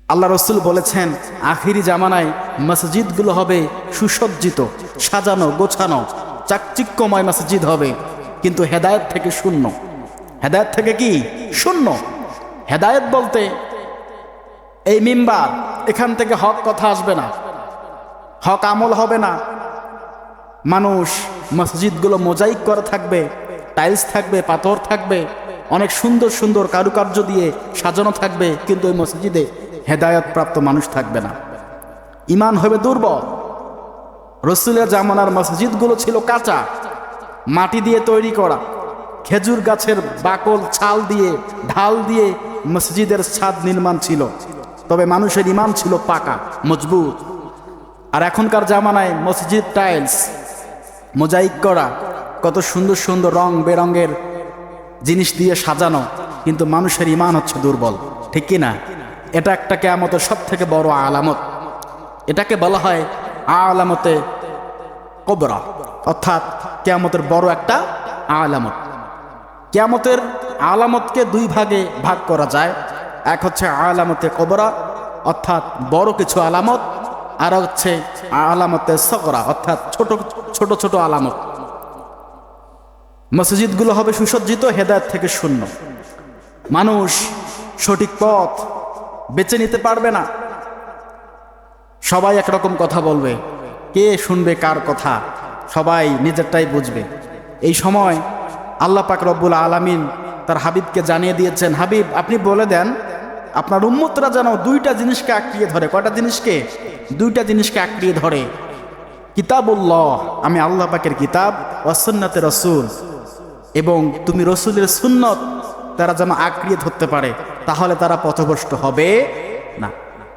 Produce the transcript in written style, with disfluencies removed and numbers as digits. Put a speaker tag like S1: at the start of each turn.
S1: আল্লাহ রসুল বলেছেন আখিরি জামানায় মসজিদগুলো হবে সুসজ্জিত, সাজানো গোছানো, চাকচিক্যময় মসজিদ হবে, কিন্তু হেদায়েত থেকে শূন্য। হেদায়েত থেকে কি শূন্য? হেদায়েত বলতে এই মিম্বার, এখান থেকে হক কথা আসবে না, হক আমল হবে না। মানুষ মসজিদগুলো মোজাইক করা থাকবে, টাইলস থাকবে, পাথর থাকবে, অনেক সুন্দর সুন্দর কারুকার্য দিয়ে সাজানো থাকবে, কিন্তু ওই মসজিদে হেদায়েত প্রাপ্ত মানুষ থাকবে না, ঈমান হবে দুর্বল। রসুলের জামানার মসজিদগুলো ছিল কাঁচা, মাটি দিয়ে তৈরি করা, খেজুর গাছের বাকল ছাল দিয়ে ঢাল দিয়ে মসজিদের ছাদ নির্মাণ ছিল, তবে মানুষের ঈমান ছিল পাকা মজবুত। আর এখনকার জামানায় মসজিদ টাইলস মোজাইক করা, কত সুন্দর সুন্দর রং বেরঙের জিনিস দিয়ে সাজানো, কিন্তু মানুষের ঈমান হচ্ছে দুর্বল, ঠিক কি না? এটা একটা কিয়ামতের সব থেকে বড় আলামত। এটাকে বলা হয় আলামতে কবরা, অর্থাৎ কিয়ামতের বড় একটা আলামত। কিয়ামতের আলামতকে দুই ভাগে ভাগ করা যায়। এক হচ্ছে আলামতে কবরা, অর্থাৎ বড় কিছু আলামত, আর হচ্ছে আলামতে সগরা, অর্থাৎ ছোট ছোট ছোট আলামত। মসজিদগুলো হবে সুসজ্জিত, হেদায়েত থেকে শূন্য। মানুষ সঠিক পথ বেছে নিতে পারবে না, সবাই একরকম কথা বলবে, কে শুনবে কার কথা? সবাই নিজেরটাই বুঝবে। এই সময় আল্লাহ পাক রব্বুল আলামিন তার হাবিবকে জানিয়ে দিয়েছেন, হাবিব আপনি বলে দেন আপনার উম্মতরা যেন দুইটা জিনিসকে আঁকড়িয়ে ধরে। কয়টা জিনিসকে? দুইটা জিনিসকে আঁকড়িয়ে ধরে। কিতাবুল্লাহ, আমি আল্লাহ পাকের কিতাব, ওয়া সুন্নাতে রাসূল, এবং তুমি রসুলের সুন্নত তারা যেন আঁকড়িয়ে ধরতে পারে, তাহলে তারা পথভ্রষ্ট হবে না।